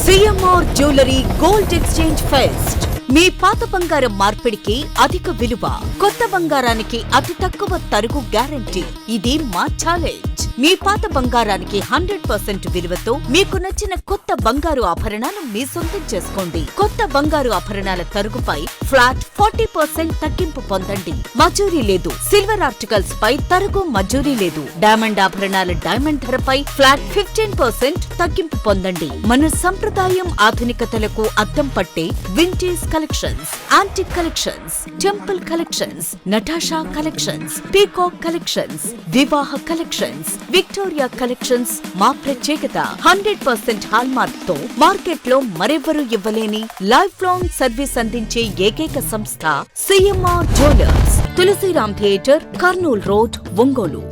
CMR jewellery gold exchange fest. మీ పాత బంగారం మార్పిడికి అధిక విలువ, కొత్త బంగారానికి అతి తక్కువ తరుగు గ్యారంటీ. ఇది మా ఛాలెంజ్. మీ పాత బంగారానికి 100% విలువతో మీకు నచ్చిన కొత్త బంగారు ఆభరణాలు మీ సొంతం చేసుకోండి. కొత్త బంగారు ఆభరణాల తరుగుపై ఫ్లాట్ 40% తగ్గింపు పొందండి. మజూరీ లేదు. సిల్వర్ ఆర్టికల్స్ పై తరుగు మజూరీ లేదు. డైమండ్ ఆభరణాల డైమండ్ ధరపై ఫ్లాట్ 15% తగ్గింపు పొందండి. మన సంప్రదాయం ఆధునికతలకు అద్దం పట్టే vintage collections, antique collections, temple collections, Natasha collections, peacock collections, వివాహ కలెక్షన్స్, విక్టోరియా కలెక్షన్స్ మా ప్రత్యేకత. 100% హాల్మార్క్ తో మార్కెట్ లో మరెవ్వరూ ఇవ్వలేని లైఫ్ లాంగ్ సర్వీస్ అందించే ఏకైక సంస్థ CMR jewellers. Tulsiram theatre, Kurnool road, Ongole.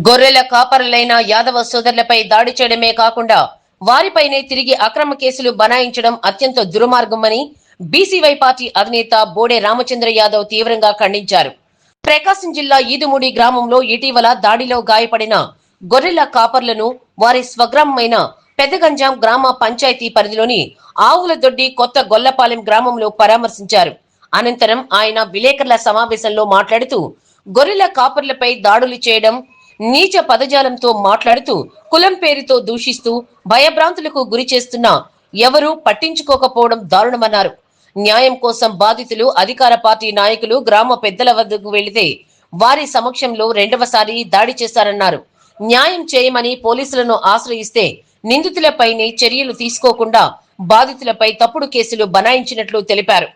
గొర్రెల కాపరులైన యాదవ సోదరులపై దాడి చేయడమే కాకుండా వారిపైనే తిరిగి అక్రమ కేసులు బనాయించడం అత్యంత దుర్మార్గమని బీసీవై పార్టీ అధినేత బోడే రామచంద్ర యాదవ్ తీవ్రంగా ఖండించారు. ప్రకాశం జిల్లా ఈదుమూడి గ్రామంలో ఇటీవల దాడిలో గాయపడిన గొర్రెల కాపర్లను వారి స్వగ్రామమైన పెద్దగంజాం గ్రామ పంచాయతీ పరిధిలోని ఆవుల దొడ్డి కొత్త గొల్లపాలెం గ్రామంలో పరామర్శించారు. అనంతరం ఆయన విలేకరుల సమావేశంలో మాట్లాడుతూ గొర్రెల కాపర్లపై దాడులు చేయడం, నీచ పదజాలంతో మాట్లాడుతూ కులం పేరుతో దూషిస్తూ భయభ్రాంతులకు గురి చేస్తున్నా ఎవరూ పట్టించుకోకపోవడం దారుణమన్నారు. న్యాయం కోసం బాధితులు అధికార పార్టీ నాయకులు గ్రామ పెద్దల వద్దకు వెళితే వారి సమక్షంలో రెండవసారి దాడి చేశారన్నారు. న్యాయం చేయమని పోలీసులను ఆశ్రయిస్తే నిందితులపైనే చర్యలు తీసుకోకుండా బాధితులపై తప్పుడు కేసులు బనాయించినట్లు తెలిపారు.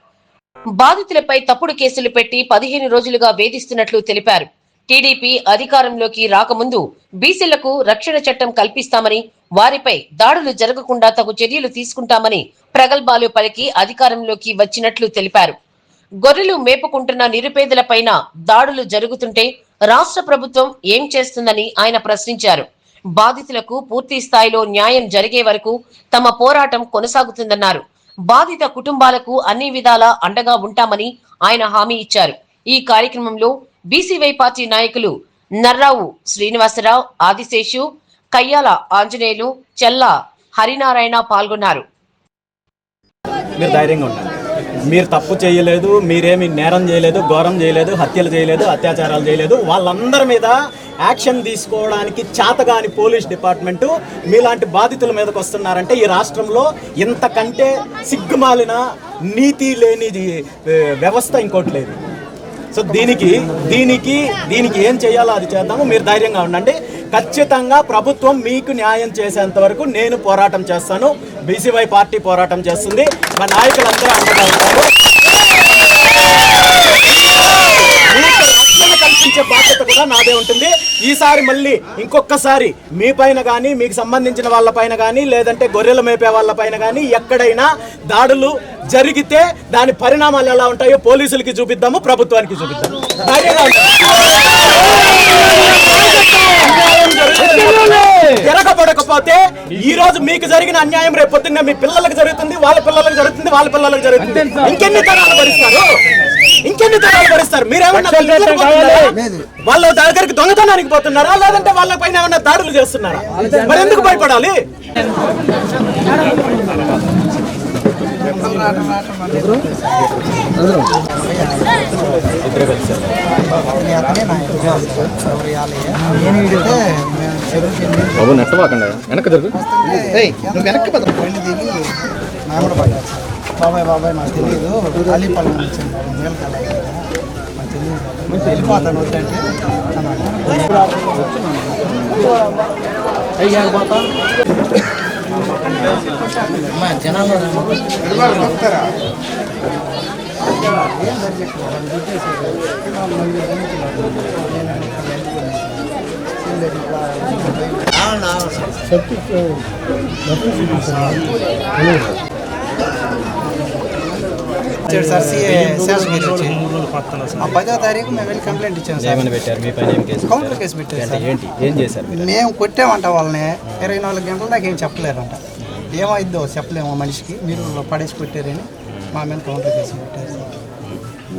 బాధితులపై తప్పుడు కేసులు పెట్టి 15 రోజులుగా వేధిస్తున్నట్లు తెలిపారు. టీడీపీ అధికారంలోకి రాకముందు బీసీలకు రక్షణ చట్టం కల్పిస్తామని, వారిపై దాడులు జరగకుండా తగు చర్యలు తీసుకుంటామని ప్రగల్భాలు పలికి అధికారంలోకి వచ్చినట్లు తెలిపారు. గొర్రెలు మేపుకుంటున్న నిరుపేదలపైన దాడులు జరుగుతుంటే రాష్ట్ర ప్రభుత్వం ఏం చేస్తుందని ఆయన ప్రశ్నించారు. బాధితులకు పూర్తి స్థాయిలో న్యాయం జరిగే వరకు తమ పోరాటం కొనసాగుతుందన్నారు. బాధిత కుటుంబాలకు అన్ని విధాలా అండగా ఉంటామని ఆయన హామీ ఇచ్చారు. ఈ కార్యక్రమంలో బీసీవై పార్టీ నాయకులు నర్రావు శ్రీనివాసరావు, ఆదిశేషు, కయ్యాల ఆంజనేయులు, చెల్ల హరినారాయణ పాల్గొన్నారు. మీరు ధైర్యంగా ఉండాలి. మీరు తప్పు చేయలేదు, మీరేమి నేరం చేయలేదు, ఘోరం చేయలేదు, హత్యలు చేయలేదు, అత్యాచారాలు చేయలేదు. వాళ్ళందరి మీద యాక్షన్ తీసుకోవడానికి చేతగాని పోలీస్ డిపార్ట్మెంటు మీలాంటి బాధితుల మీదకి వస్తున్నారంటే ఈ రాష్ట్రంలో ఇంతకంటే సిగ్గుమాలిన నీతి లేని వ్యవస్థ ఇంకోటి లేదు. సో దీనికి ఏం చేయాలో అది చేద్దాము. మీరు ధైర్యంగా ఉండండి. ఖచ్చితంగా ప్రభుత్వం మీకు న్యాయం చేసేంత వరకు నేను పోరాటం చేస్తాను. బీసీవై పార్టీ పోరాటం చేస్తుంది. మా నాయకులందరూ అండగా ఉంటారు. రక్షణ కల్పించే బాధ్యత కూడా నాదే ఉంటుంది. ఈసారి మళ్ళీ ఇంకొకసారి మీ పైన కానీ, మీకు సంబంధించిన వాళ్ళ పైన కానీ, లేదంటే గొర్రెలు మేపే వాళ్ళ పైన కానీ ఎక్కడైనా దాడులు జరిగితే దాని పరిణామాలు ఎలా ఉంటాయో పోలీసులకి చూపిద్దాము, ప్రభుత్వానికి చూపిద్దాము. జరగబడకపోతే ఈ రోజు మీకు జరిగిన అన్యాయం రేపు పొద్దున్న మీ పిల్లలకు జరుగుతుంది, వాళ్ళ పిల్లలకు జరుగుతుంది, వాళ్ళ పిల్లలకు జరుగుతుంది. ఇంకెన్ని తరాలు భరిస్తారు? మీరేమన్నా వాళ్ళ దగ్గరికి దొంగతనానికి పోతున్నారా, లేదంటే వాళ్ళ పైన ఏమన్నా దాడులు చేస్తున్నారా? మరి ఎందుకు భయపడాలి? బాబు నెట్టవాకండి, వెనక్కి జరుగు. వెనక్కి బాబాయ్ నాకు తెలియదు, అలీపాలెం వచ్చింది, నాకు తెలియదు, వెళ్ళిపోతాను వద్దంటే జనాలు వస్తారా? సార్ ఆ 10వ తారీఖు మేము వెళ్ళి కంప్లైంట్ ఇచ్చాము సార్. కౌంటర్ కేసు పెట్టారు సార్. ఏం చేశారు? మేము కొట్టామంట వాళ్ళని. 24 గంటల దాకా ఏం చెప్పలేరంట. ఏమైందో చెప్పలేము మనిషికి, మీరు పడేసి కొట్టారని మా మీద కౌంటర్ కేసు పెట్టారు సార్.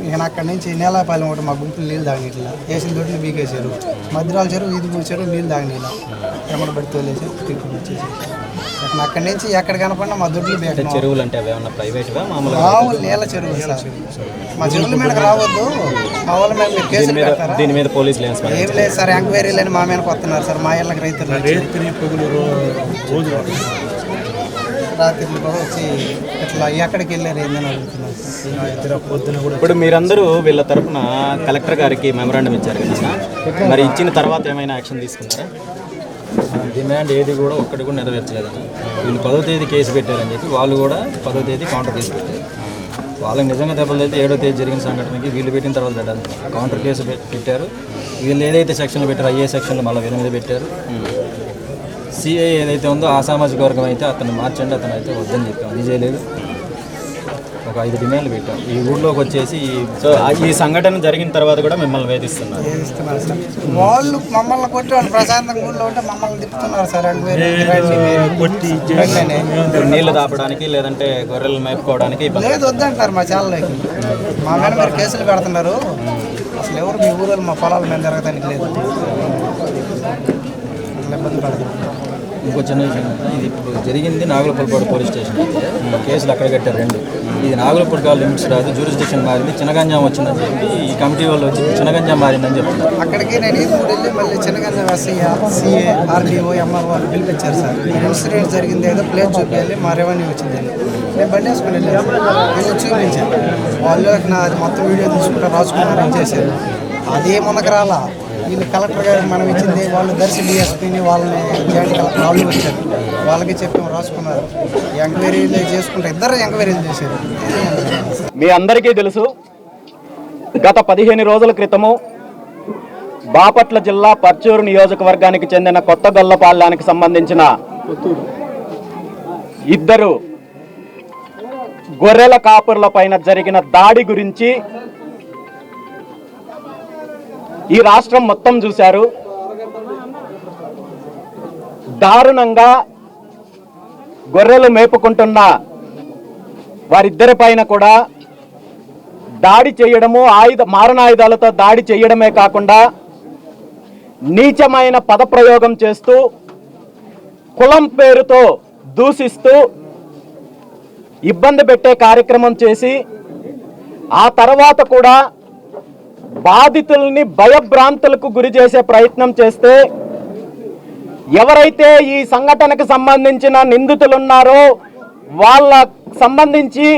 ఇక అక్కడి నుంచి నేలాపాలెం ఒకటి మా గుంపులు నీళ్ళు తాగనీట్లా వేసిన దొడ్లు బీకేశారు. మధ్యరాల చెరువు ఈదుగూరు చెరువు నీళ్ళు తాగనీళ్ళ ఎమ్మడ పడి తోలేసి ట్రీట్మెంట్ వచ్చేసి అక్కడి నుంచి ఎక్కడ కనపడినా మా దొడ్లు బీక చెరువులు అంటే ప్రైవేట్గా మామూలు నీళ్ళ చెరువులు సార్. మా చెరువుల మీదకి రావద్దు, మా వాళ్ళ మీద మీరు కేసులు పెడతారా? దీని మీద పోలీసులు ఏం లేదు సార్, ఎంక్వైరీలు అని మా మీదకి వస్తున్నారు సార్. మా ఇళ్ళకి రైతులు రాత్రులు కూడా వచ్చి ఇట్లా ఎక్కడికి వెళ్ళారు ఏందని అడుగుతున్నారు. ఇప్పుడు మీరందరూ వీళ్ళ తరఫున కలెక్టర్ గారికి మెమరాండం ఇచ్చారు కదా, మరి ఇచ్చిన తర్వాత ఏమైనా యాక్షన్ తీసుకున్నారా? డిమాండ్ ఏది కూడా ఒక్కటి కూడా నెరవేర్చలేదని. వీళ్ళు 10వ తేదీ కేసు పెట్టారని చెప్పి వాళ్ళు కూడా 10వ తేదీ కౌంటర్ కేసు పెట్టారు. వాళ్ళకి నిజంగా దెబ్బలు అయితే 7వ తేదీ జరిగిన సంఘటనకి వీళ్ళు పెట్టిన తర్వాత కౌంటర్ కేసు పెట్టారు. వీళ్ళు ఏదైతే సెక్షన్లు పెట్టారో అయ్యే సెక్షన్లు మళ్ళీ వీళ్ళ మీద పెట్టారు. సిఐ ఏదైతే ఉందో ఆ సామాజిక వర్గం అయితే అతను మార్చండి, అతను అయితే వద్దని చెప్పాం, అది చేయలేదు. ఒక 5 డిమాండ్లు పెట్టాం. ఈ ఊళ్ళోకి వచ్చేసి సో ఈ సంఘటన జరిగిన తర్వాత కూడా మిమ్మల్ని వేధిస్తున్నారు సార్. వాళ్ళు మమ్మల్ని కొట్టి వాళ్ళు ప్రశాంతంగా ఊళ్ళో ఉంటే మమ్మల్ని తిప్పుతున్నారు సార్. నీళ్లు దాపడానికి లేదంటే గొర్రెలు మేపుకోవడానికి లేదు వద్దంటారు మా చాలలోకి. మా మీద మీరు కేసులు పెడుతున్నారు. అసలు ఎవరు మీ ఊళ్ళో మా పొలాల మీద జరగడానికి లేదు. అట్లా ఇబ్బంది పడుతుంది. ఇంకో చిన్న విషయం, ఇది ఇప్పుడు జరిగింది నాగులపల్లిపాడు పోలీస్ స్టేషన్ అయితే కేసులు అక్కడ కట్టారు 2. ఇది నాగులపల్లి లిమిట్స్ రాదు, జ్యూరిస్డిక్షన్ మారింది, చిన్నగంజాం వచ్చిందని చెప్పి ఈ కమిటీ వాళ్ళు వచ్చి చిన్నగంజాం మారిందని చెప్తున్నారు. అక్కడికి నేను ఈదుగూరు వెళ్ళి మళ్ళీ Chinnaganjam SI, CA, RDO, MRO పిలిపించారు సార్. ఇన్సిడెంట్ జరిగింది ఏదో ప్లేస్ చూపించాలి, మా రెవెన్యూ వచ్చింది. నేను బండి వేసుకుని వెళ్ళాను, నేను చూపించాను. వాళ్ళు నాది మొత్తం వీడియో తీసుకుంటా రాసుకున్నారని చేశారు. అదే ముందుకు రాలా. వీళ్ళు కలెక్టర్ గారికి మనం ఇచ్చింది, వాళ్ళు దర్శి డిఎస్పీని వాళ్ళని జాయింట్ కలెక్టర్ వాళ్ళు వచ్చారు, వాళ్ళకి చెప్పాము, రాసుకున్నారు. ఎంక్వైరీలు చేసుకుంటే ఇద్దరు ఎంక్వైరీలు చేశారు. మీ అందరికీ తెలుసు, గత 15 రోజుల క్రితము బాపట్ల జిల్లా పర్చూరు నియోజకవర్గానికి చెందిన కొత్తగొల్లపాలెనికి సంబంధించిన 2 గొర్రెల కాపుర్ల పైన జరిగిన దాడి గురించి ఈ రాష్ట్రం మొత్తం చూశారు. దారుణంగా గొర్రెలు మేపుకుంటున్న వారిద్దరి పైన కూడా దాడి చేయడము, మారణాయుధాలతో దాడి చేయడమే కాకుండా నీచమైన పదప్రయోగం చేస్తూ, కులం పేరుతో దూషిస్తూ ఇబ్బంది పెట్టే కార్యక్రమం చేసి, ఆ తర్వాత కూడా బాధితుల్ని భయభ్రాంతులకు గురి చేసే ప్రయత్నం చేస్తే, ఎవరైతే ఈ సంఘటనకు సంబంధించిన నిందితులున్నారో వాళ్ళ సంబంధించి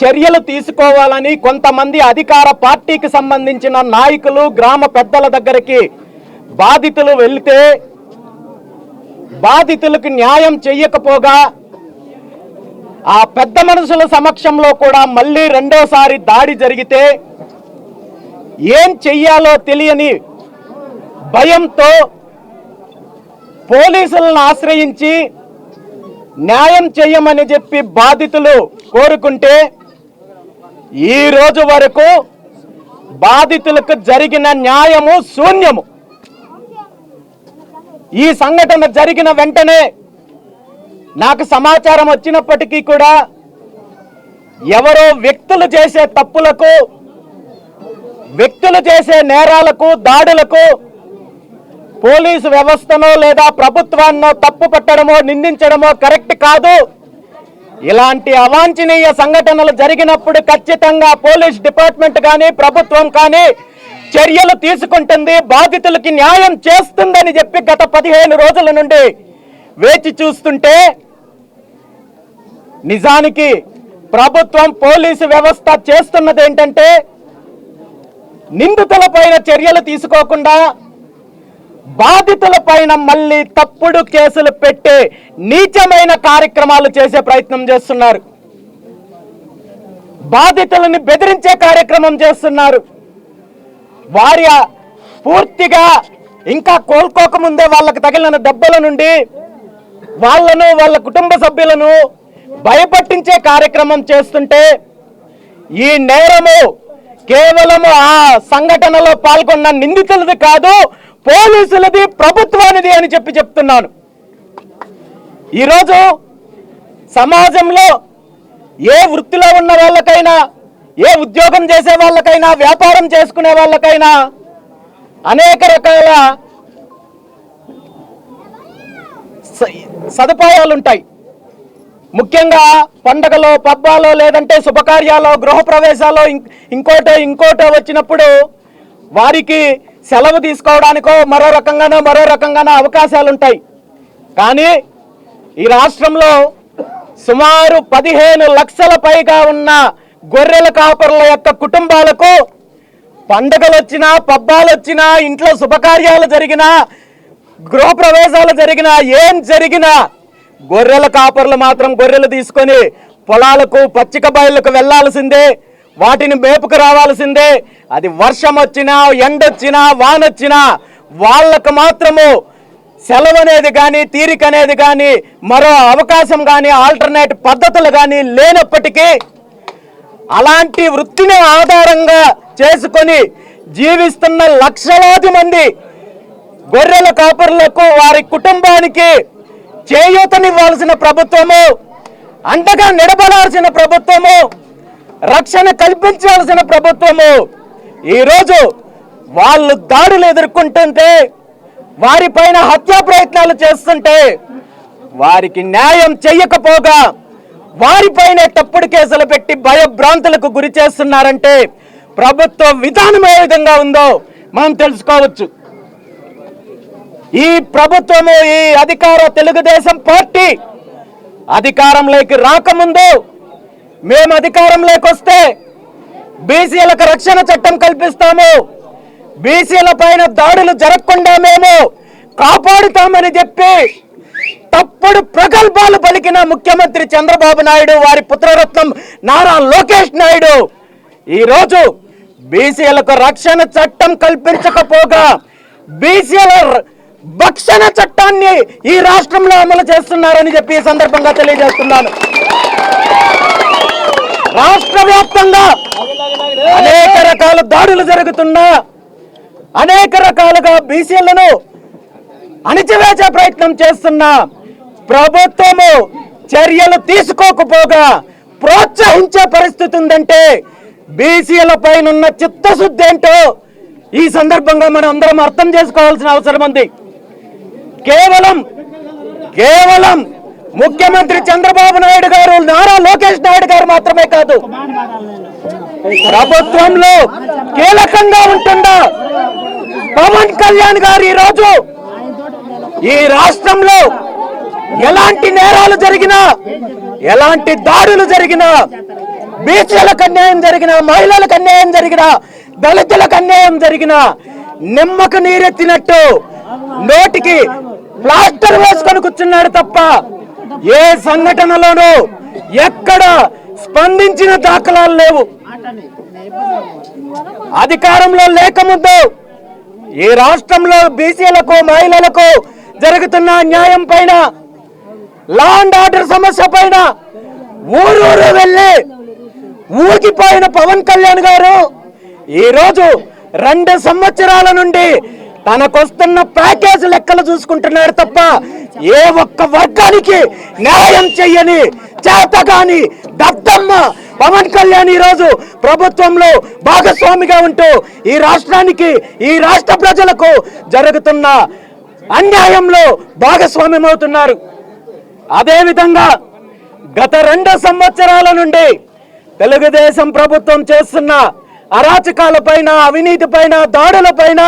చర్యలు తీసుకోవాలని కొంతమంది అధికార పార్టీకి సంబంధించిన నాయకులు, గ్రామ పెద్దల దగ్గరికి బాధితులు వెళ్తే బాధితులకు న్యాయం చెయ్యకపోగా ఆ పెద్ద మనుషుల సమక్షంలో కూడా మళ్ళీ రెండోసారి దాడి జరిగితే ఏం చెయ్యాలో తెలియని భయంతో పోలీసులను ఆశ్రయించి న్యాయం చేయమని చెప్పి బాధితులు కోరుకుంటే, ఈ రోజు వరకు బాధితులకు జరిగిన న్యాయము శూన్యము. ఈ సంఘటన జరిగిన వెంటనే నాకు సమాచారం వచ్చినప్పటికీ కూడా ఎవరో వ్యక్తులు చేసే తప్పులకు, వ్యక్తులు చేసే నేరాలకు, దాడులకు పోలీసు వ్యవస్థనో లేదా ప్రభుత్వాన్నో తప్పు పట్టడమో నిందించడమో కరెక్ట్ కాదు. ఇలాంటి అవాంఛనీయ సంఘటనలు జరిగినప్పుడు ఖచ్చితంగా పోలీస్ డిపార్ట్మెంట్ కానీ ప్రభుత్వం కానీ చర్యలు తీసుకుంటుంది, బాధితులకి న్యాయం చేస్తుందని చెప్పి గత 15 రోజుల నుండి వేచి చూస్తుంటే, నిజానికి ప్రభుత్వం, పోలీసు వ్యవస్థ చేస్తున్నది ఏంటంటే నిందితుల పైన చర్యలు తీసుకోకుండా బాధితుల పైన మళ్ళీ తప్పుడు కేసులు పెట్టే నీచమైన కార్యక్రమాలు చేసే ప్రయత్నం చేస్తున్నారు. బాధితులని బెదిరించే కార్యక్రమం చేస్తున్నారు. వారి పూర్తిగా ఇంకా కోలుకోకముందే వాళ్ళకి తగిలిన దెబ్బల నుండి వాళ్ళను, వాళ్ళ కుటుంబ సభ్యులను భయపట్టించే కార్యక్రమం చేస్తుంటే, ఈ నేరము కేవలము ఆ సంఘటనలో పాల్గొన్న నిందితులది కాదు, పోలీసులది, ప్రభుత్వానిది అని చెప్తున్నాను. ఈరోజు సమాజంలో ఏ వృత్తిలో ఉన్న వాళ్ళకైనా, ఏ ఉద్యోగం చేసే వాళ్ళకైనా, వ్యాపారం చేసుకునే వాళ్ళకైనా అనేక రకాల సదుపాయాలు ఉంటాయి. ముఖ్యంగా పండగలో, పబ్బాలో, లేదంటే శుభకార్యాలో, గృహప్రవేశాలు, ఇంకోటో వచ్చినప్పుడు వారికి సెలవు తీసుకోవడానికో మరో రకంగానో అవకాశాలు ఉంటాయి. కానీ ఈ రాష్ట్రంలో సుమారు 15 లక్షల పైగా ఉన్న గొర్రెల కాపరుల యొక్క కుటుంబాలకు పండుగలు వచ్చినా, పబ్బాలు వచ్చినా, ఇంట్లో శుభకార్యాలు జరిగినా, గృహప్రవేశాలు జరిగినా, ఏం జరిగినా గొర్రెల కాపర్లు మాత్రం గొర్రెలు తీసుకొని పొలాలకు, పచ్చిక బయళ్ళకు వెళ్లాల్సిందే, వాటిని మేపుకు రావాల్సిందే. అది వర్షం వచ్చినా, ఎండొచ్చినా, వానొచ్చినా వాళ్ళకు మాత్రము సెలవు అనేది కానీ, తీరిక అనేది కానీ, మరో అవకాశం కానీ, ఆల్టర్నేట్ పద్ధతులు కానీ లేనప్పటికీ అలాంటి వృత్తిని ఆధారంగా చేసుకొని జీవిస్తున్న లక్షలాది మంది గొర్రెల కాపరులకు, వారి కుటుంబానికి చేయూతనివ్వాల్సిన ప్రభుత్వము, అండగా నిలబడాల్సిన ప్రభుత్వము, రక్షణ కల్పించాల్సిన ప్రభుత్వము ఈరోజు వాళ్ళు దాడులు ఎదుర్కొంటుంటే, వారిపైన హత్యా ప్రయత్నాలు చేస్తుంటే వారికి న్యాయం చెయ్యకపోగా వారిపైన తప్పుడు కేసులు పెట్టి భయభ్రాంతులకు గురి చేస్తున్నారంటే ప్రభుత్వ విధానం ఏ విధంగా ఉందో మనం తెలుసుకోవచ్చు. ఈ ప్రభుత్వము, ఈ అధికార తెలుగుదేశం పార్టీ అధికారంలోకి రాకముందు, మేము అధికారంలోకి వస్తే బీసీలకు రక్షణ చట్టం కల్పిస్తాము, బీసీల పైన దాడులు జరగకుండా మేము కాపాడుతామని చెప్పి తప్పుడు ప్రగల్భాలు పలికిన ముఖ్యమంత్రి చంద్రబాబు నాయుడు, వారి పుత్రరత్నం నారా లోకేష్ నాయుడు ఈరోజు బీసీలకు రక్షణ చట్టం కల్పించకపోగా బీసీల భక్షణ చట్టాన్ని ఈ రాష్ట్రంలో అమలు చేస్తున్నారని చెప్పి ఈ సందర్భంగా తెలియజేస్తున్నాను. రాష్ట్ర వ్యాప్తంగా అనేక రకాల దాడులు జరుగుతున్నా, అనేక రకాలుగా బీసీలను అణిచివేసే ప్రయత్నం చేస్తున్న ప్రభుత్వము చర్యలు తీసుకోకపోగా ప్రోత్సహించే పరిస్థితి ఉందంటే బీసీల పైన ఉన్న చిత్తశుద్ధి ఏంటో ఈ సందర్భంగా మనం అందరం అర్థం చేసుకోవాల్సిన అవసరం ఉంది. కేవలం ముఖ్యమంత్రి చంద్రబాబు నాయుడు గారు, నారా లోకేష్ నాయుడు గారు మాత్రమే కాదు, ప్రభుత్వంలో కీలకంగా ఉంటుందా పవన్ కళ్యాణ్ గారు ఈరోజు ఈ రాష్ట్రంలో ఎలాంటి నేరాలు జరిగినా, ఎలాంటి దాడులు జరిగినా, బీసీలకు అన్యాయం జరిగినా, మహిళలకు అన్యాయం జరిగినా, దళితులకు అన్యాయం జరిగినా నిమ్మకు నీరెత్తినట్టు నోటికి ప్లాస్టర్ వేసుకొని కూర్చున్నాడు తప్ప ఏ సంఘటనలోనూ ఎక్కడ స్పందించిన దాఖలాలు లేవు. అధికారంలో లేకముందు ఈ రాష్ట్రంలో బీసీలకు, మహిళలకు జరుగుతున్న అన్యాయం పైన, లా అండ్ ఆర్డర్ సమస్య పైన ఊరూరు వెళ్ళి ఊగిపోయిన పవన్ కళ్యాణ్ గారు ఈరోజు 2 సంవత్సరాల నుండి తనకొస్తున్న ప్యాకేజ్ లెక్కలు చూసుకుంటున్నాడు తప్ప ఏ ఒక్క వర్గానికి న్యాయం చెయ్యని చేతగాని దద్దమ్మ పవన్ కళ్యాణ్ ఈరోజు ప్రభుత్వంలో భాగస్వామిగా ఉంటూ ఈ రాష్ట్రానికి, ఈ రాష్ట్ర ప్రజలకు జరుగుతున్న అన్యాయంలో భాగస్వామ్యం అవుతున్నారు. అదేవిధంగా గత 2 సంవత్సరాల నుండి తెలుగుదేశం ప్రభుత్వం చేస్తున్న అరాచకాలపైన, అవినీతిపైన, దాడులపైన,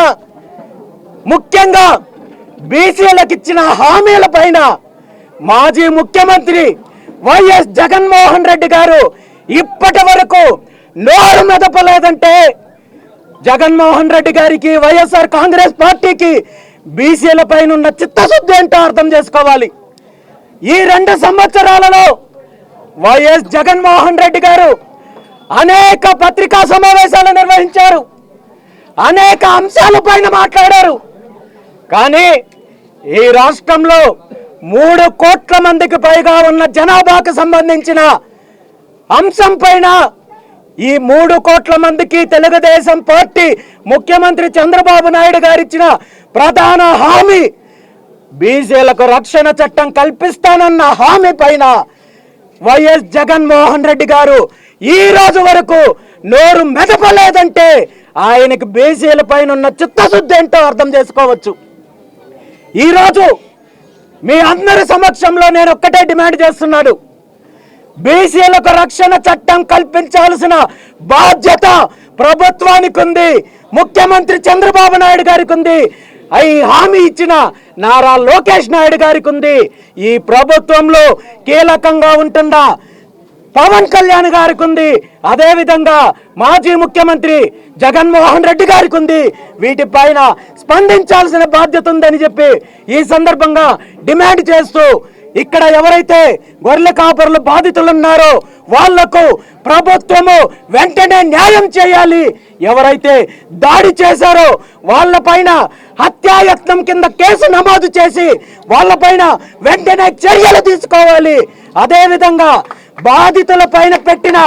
ముఖ్యంగా బీసీలకు ఇచ్చిన హామీలపైన మాజీ ముఖ్యమంత్రి వైఎస్ జగన్మోహన్ రెడ్డి గారు ఇప్పటి వరకు నోరు మెదపలేదంటే జగన్మోహన్ రెడ్డి గారికి, వైఎస్ఆర్ కాంగ్రెస్ పార్టీకి బీసీల పైన ఉన్న చిత్తశుద్ధి ఏంటో అర్థం చేసుకోవాలి. ఈ 2 సంవత్సరాలలో వైఎస్ జగన్మోహన్ రెడ్డి గారు అనేక పత్రికా సమావేశాలు నిర్వహించారు, అనేక అంశాలపైన మాట్లాడారు. కానీ ఈ రాష్ట్రంలో 3 కోట్ల మందికి పైగా ఉన్న జనాభాకు సంబంధించిన అంశం పైన, ఈ 3 కోట్ల మందికి తెలుగుదేశం పార్టీ ముఖ్యమంత్రి చంద్రబాబు నాయుడు గారు ఇచ్చిన ప్రధాన హామీ బీసీలకు రక్షణ చట్టం కల్పిస్తానన్న హామీ పైన వైఎస్ జగన్మోహన్ రెడ్డి గారు ఈ రోజు వరకు నోరు మెదపలేదంటే ఆయనకి బీసీల పైన ఉన్న చిత్తశుద్ధి ఏంటో అర్థం చేసుకోవచ్చు. ఈరోజు మీ అందరి సమక్షంలో నేను ఒక్కటే డిమాండ్ చేస్తున్నాడు. బీసీలకు రక్షణ చట్టం కల్పించాల్సిన బాధ్యత ప్రభుత్వానికి ఉంది, ముఖ్యమంత్రి చంద్రబాబు నాయుడు గారికి ఉంది, ఈ హామీ ఇచ్చిన నారా లోకేష్ నాయుడు గారికి ఉంది. ఈ ప్రభుత్వంలో కీలకంగా ఉంటుందా పవన్ కళ్యాణ్ గారికి ఉంది, అదేవిధంగా మాజీ ముఖ్యమంత్రి జగన్మోహన్ రెడ్డి గారికి ఉంది. వీటిపైన స్పందించాల్సిన బాధ్యత ఉందని చెప్పి ఈ సందర్భంగా డిమాండ్ చేస్తూ, ఇక్కడ ఎవరైతే గొర్రెల కాపరులు బాధితులు ఉన్నారో వాళ్లకు ప్రభుత్వము వెంటనే న్యాయం చేయాలి. ఎవరైతే దాడి చేశారో వాళ్ళపైన హత్యాయత్నం కింద కేసు నమోదు చేసి వాళ్ళపైన వెంటనే చర్యలు తీసుకోవాలి. అదేవిధంగా బాధితుల పైన పెట్టిన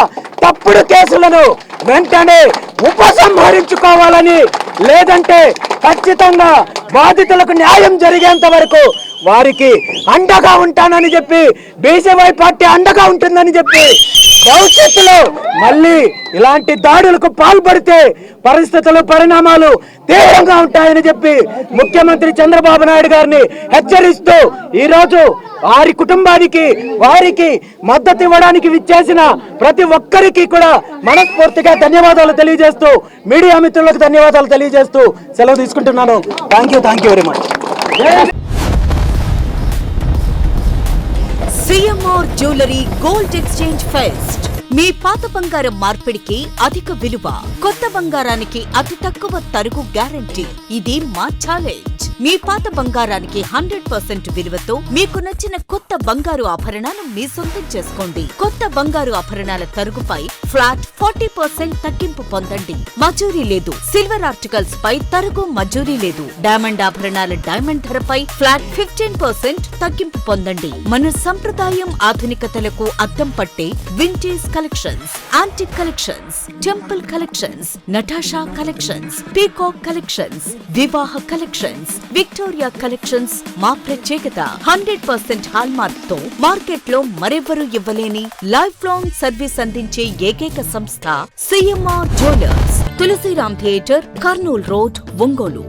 తప్పుడు కేసులను వెంటనే ఉపసంహరించుకోవాలని, లేదంటే ఖచ్చితంగా బాధితులకు న్యాయం జరిగేంత వరకు వారికి అండగా ఉంటానని చెప్పి బీసీవై పార్టీ అండగా ఉంటుందని చెప్పి, భవిష్యత్తులో మళ్ళీ ఇలాంటి దాడులకు పాల్పడితే పరిస్థితులు పరిణామాలు తీవ్రంగా ఉంటాయని చెప్పి ముఖ్యమంత్రి చంద్రబాబు నాయుడు గారిని హెచ్చరిస్తూ, ఈరోజు వారి కుటుంబానికి వారికి మద్దతు ఇవ్వడానికి విచ్చేసిన ప్రతి ఒక్కరికి కూడా మనస్ఫూర్తిగా ధన్యవాదాలు తెలియజేస్తూ, మీడియా మిత్రులకు ధన్యవాదాలు తెలియజేస్తూ సెలవు తీసుకుంటున్నాను. Thank you very much. CMR jewellery gold exchange fest. మీ పాత బంగారం మార్పిడికి అధిక విలువ, కొత్త బంగారానికి అతి తక్కువ తరుగు గ్యారంటీ. ఇది మా ఛాలెంజ్. మీ పాత బంగారానికి 100% విలువతో మీకు నచ్చిన కొత్త బంగారు ఆభరణాలు మీ సొంతం చేసుకోండి. కొత్త బంగారు ఆభరణాల తరుగుపై ఫ్లాట్ 40% తగ్గింపు పొందండి. మజూరీ లేదు. సిల్వర్ ఆర్టికల్స్ పై తరుగు మజూరీ లేదు. డైమండ్ ఆభరణాల డైమండ్ ధరపై ఫ్లాట్ 15% తగ్గింపు పొందండి. మన సంప్రదాయం ఆధునికతలకు అద్దం పట్టే vintage collections, antique collections, temple collections, Natasha collections, peacock collections, వివాహ కలెక్షన్స్, విక్టోరియా కలెక్షన్స్ మా ప్రత్యేకత. 100% హాల్మార్క్ తో మార్కెట్ లో మరెవ్వరూ ఇవ్వలేని లైఫ్ లాంగ్ సర్వీస్ అందించే ఏకైక సంస్థ CMR jewellers. Tulsiram theatre, Kurnool road, Ongole.